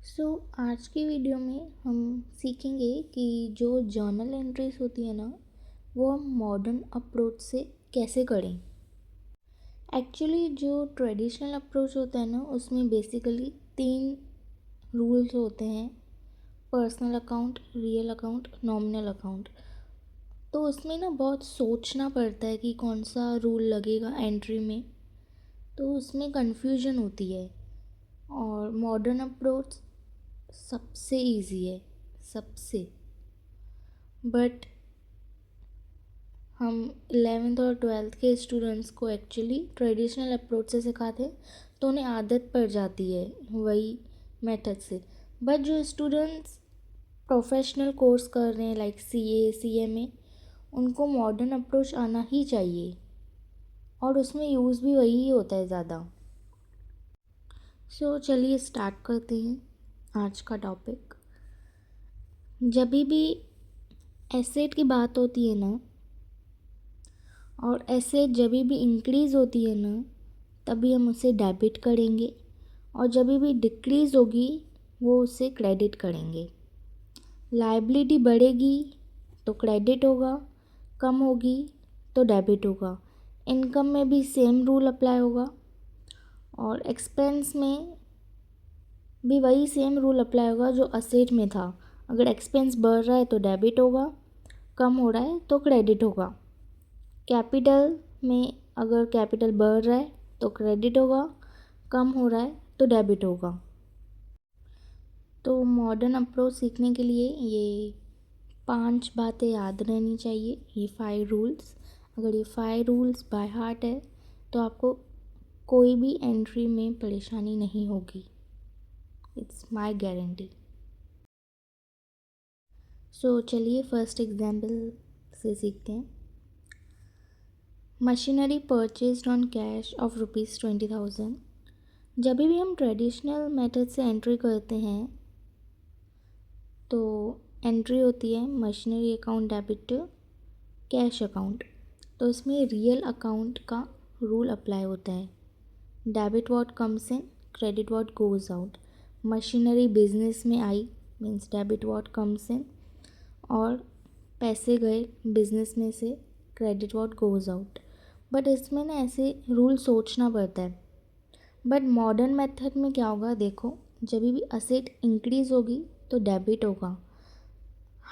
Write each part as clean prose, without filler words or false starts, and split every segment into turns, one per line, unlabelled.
सो आज की वीडियो में हम सीखेंगे कि जो जर्नल एंट्रीज होती है ना वो हम मॉडर्न अप्रोच से कैसे करें। एक्चुअली जो ट्रेडिशनल अप्रोच होता है ना उसमें बेसिकली 3 रूल्स होते हैं। Personal account, real account, nominal account. तो उसमें ना बहुत सोचना पड़ता है कि कौन सा रूल लगेगा एंट्री में, तो उसमें कन्फ्यूजन होती है। और मॉडर्न अप्रोच सबसे इजी है, सबसे। बट हम 11th और 12th के स्टूडेंट्स को एक्चुअली ट्रेडिशनल अप्रोच से सिखाते हैं तो उन्हें आदत पड़ जाती है वही मेथड से। बट जो स्टूडेंट्स प्रोफेशनल कोर्स कर रहे हैं लाइक CA CMA, उनको मॉडर्न अप्रोच आना ही चाहिए और उसमें यूज़ भी वही होता है ज़्यादा। सो चलिए स्टार्ट करते हैं आज का टॉपिक। जब भी एसेट की बात होती है ना, और एसेट जब भी इंक्रीज़ होती है ना तभी हम उसे डेबिट करेंगे, और जब भी डिक्रीज़ होगी वो उसे क्रेडिट करेंगे। लायबिलिटी बढ़ेगी तो क्रेडिट होगा, कम होगी तो डेबिट होगा। इनकम में भी सेम रूल अप्लाई होगा और एक्सपेंस में भी वही सेम रूल अप्लाई होगा जो असेट में था। अगर एक्सपेंस बढ़ रहा है तो डेबिट होगा, कम हो रहा है तो क्रेडिट होगा। कैपिटल में अगर कैपिटल बढ़ रहा है तो क्रेडिट होगा, कम हो रहा है तो डेबिट होगा। तो मॉडर्न अप्रोच सीखने के लिए ये 5 बातें याद रहनी चाहिए, ये 5 रूल्स। अगर ये 5 रूल्स बाय हार्ट है तो आपको कोई भी एंट्री में परेशानी नहीं होगी, इट्स माय गारंटी। सो चलिए फर्स्ट एग्जाम्पल से सीखते हैं। Machinery purchased on cash of ₹20,000। जब भी हम ट्रेडिशनल मेथड से एंट्री करते हैं तो एंट्री होती है machinery account debit to cash account. तो इसमें रियल अकाउंट का रूल अप्लाई होता है। Debit what comes in, credit what goes out. Machinery business में I means debit what comes in, और पैसे गए बिजनेस में से, क्रेडिट व्हाट गोज़ आउट। बट इसमें ना ऐसे रूल सोचना पड़ता है। बट मॉडर्न मेथड में क्या होगा, देखो जब भी असेट इंक्रीज़ होगी तो डेबिट होगा।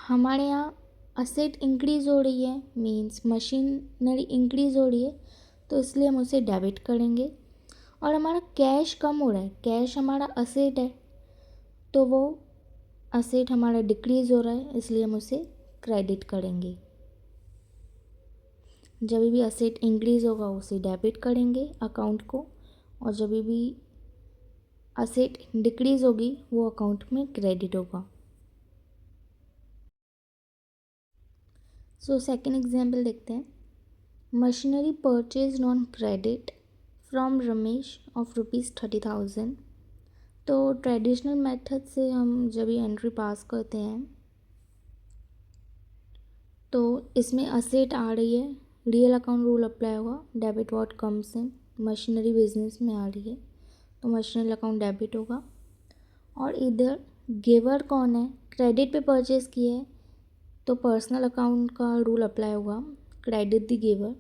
हमारे यहाँ असेट इंक्रीज़ हो रही है मीन्स मशीनरी इंक्रीज़ हो रही है, तो इसलिए हम उसे डेबिट करेंगे। और हमारा कैश कम हो रहा है, कैश हमारा असेट है, तो वो असेट हमारा डिक्रीज़ हो रहा है इसलिए हम उसे क्रेडिट करेंगे। जब भी असेट इंक्रीज़ होगा उसे डेबिट करेंगे अकाउंट को, और जब भी असेट डिक्रीज़ होगी वो अकाउंट में क्रेडिट होगा। सो सेकेंड एग्जाम्पल देखते हैं। Machinery purchase on credit from Ramesh of ₹30,000। तो ट्रेडिशनल मेथड से हम जब भी एंट्री पास करते हैं तो इसमें असेट आ रही है, रियल अकाउंट रूल अप्लाई होगा, debit what comes in. Machinery business में आ रही है तो मशीनरी अकाउंट डेबिट होगा। और इधर गिवर कौन है, क्रेडिट पे परचेज़ किया है तो पर्सनल अकाउंट का रूल अप्लाई होगा, क्रेडिट द गिवर,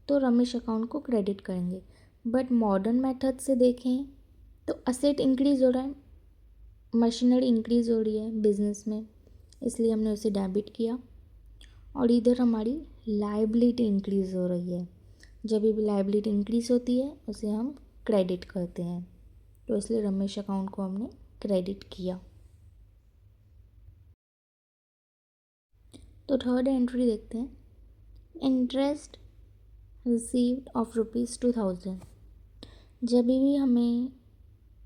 तो रमेश अकाउंट को क्रेडिट करेंगे। बट मॉडर्न मेथड से देखें तो असेट इंक्रीज़ हो रहा है, मशीनरी इंक्रीज़ हो रही है बिजनेस में, इसलिए हमने उसे डेबिट किया। और इधर हमारी लायबिलिटी इंक्रीज़ हो रही है, जब भी लायबिलिटी इंक्रीज़ होती है उसे हम क्रेडिट करते हैं, तो इसलिए रमेश अकाउंट को हमने क्रेडिट किया। तो थर्ड एंट्री देखते हैं। Interest received of ₹2,000। जब भी हमें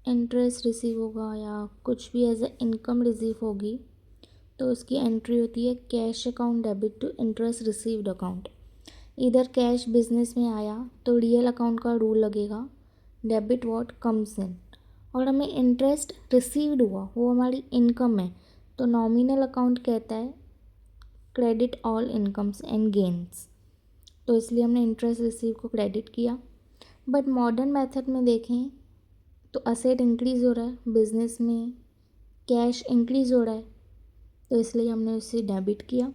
इंटरेस्ट रिसीव होगा या कुछ भी एज ए इनकम रिसीव होगी तो उसकी एंट्री होती है cash account debit to interest received account. इधर कैश बिजनेस में आया तो रियल अकाउंट का रूल लगेगा, डेबिट व्हाट कम्स इन। और हमें इंटरेस्ट रिसीव्ड हुआ वो हमारी इनकम है, तो नॉमिनल अकाउंट कहता है credit all incomes and gains, तो इसलिए हमने इंटरेस्ट रिसीव को क्रेडिट किया। बट मॉडर्न मेथड में देखें तो असेट इंक्रीज़ हो रहा है बिजनेस में, कैश इंक्रीज़ हो रहा है तो इसलिए हमने उसे डेबिट किया,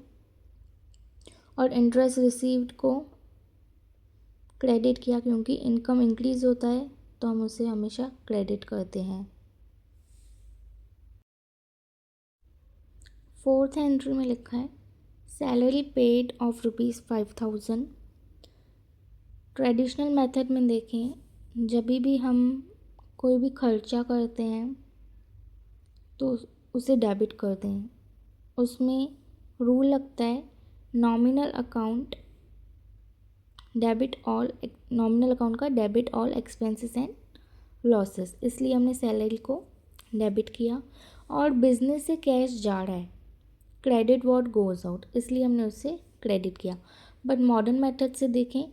और इंटरेस्ट रिसीव्ड को क्रेडिट किया क्योंकि इनकम इंक्रीज़ होता है तो हम उसे हमेशा क्रेडिट करते हैं। फोर्थ एंट्री में लिखा है salary paid of ₹5,000। Traditional method में देखें, जब भी हम कोई भी खर्चा करते हैं तो उसे डेबिट करते हैं। उसमें रूल लगता है नॉमिनल अकाउंट का debit all expenses and losses, इसलिए हमने सैलरी को डेबिट किया। और बिजनेस से कैश जा रहा है, क्रेडिट व्हाट गोज़ आउट, इसलिए हमने उसे क्रेडिट किया। बट मॉडर्न मेथड से देखें,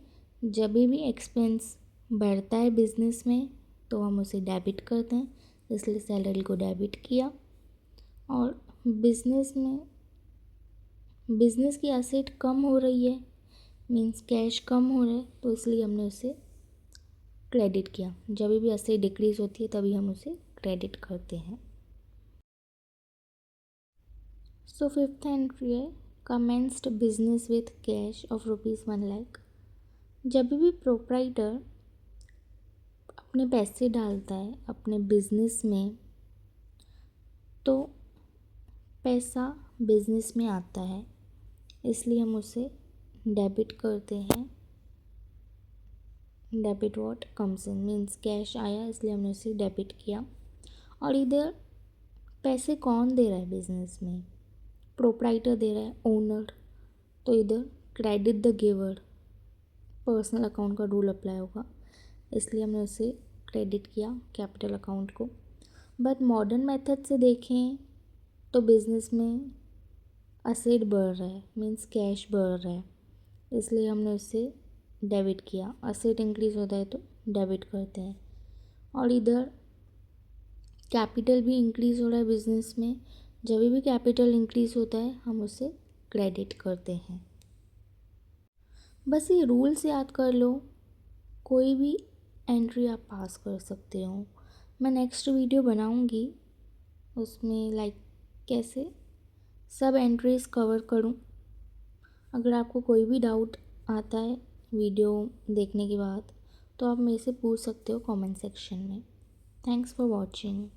जब भी एक्सपेंस बढ़ता है बिजनेस में तो हम उसे डेबिट करते हैं, इसलिए सैलरी को डेबिट किया। और बिजनेस की एसेट कम हो रही है, मीन्स कैश कम हो रहा है, तो इसलिए हमने उसे क्रेडिट किया। जब भी एसेट डिक्रीज होती है तभी हम उसे क्रेडिट करते हैं। सो फिफ्थ एंट्री है commenced business with cash of ₹1,00,000। जब भी प्रोप्राइटर अपने पैसे डालता है अपने बिजनेस में तो पैसा बिजनेस में आता है, इसलिए हम उसे डेबिट करते हैं। Debit what comes in, means cash आया इसलिए हमने उसे डेबिट किया। और इधर पैसे कौन दे रहा है बिजनेस में, प्रोप्राइटर दे रहा है, ओनर, तो इधर credit the giver, personal account का रूल अप्लाई होगा, इसलिए हमने उसे क्रेडिट किया कैपिटल अकाउंट को। बट मॉडर्न मेथड से देखें तो बिजनेस में असेट बढ़ रहा है, मीन्स कैश बढ़ रहा है, इसलिए हमने उसे डेबिट किया। असेट इंक्रीज होता है तो डेबिट करते हैं। और इधर कैपिटल भी इंक्रीज हो रहा है बिजनेस में, जब भी कैपिटल इंक्रीज होता है हम उसे क्रेडिट करते हैं। बस ये रूल्स याद कर लो, कोई भी एंट्री आप पास कर सकते हो। मैं नेक्स्ट वीडियो बनाऊंगी, उसमें कैसे सब एंट्रीज कवर करूं। अगर आपको कोई भी डाउट आता है वीडियो देखने के बाद तो आप मेरे से पूछ सकते हो कमेंट सेक्शन में। Thanks for watching.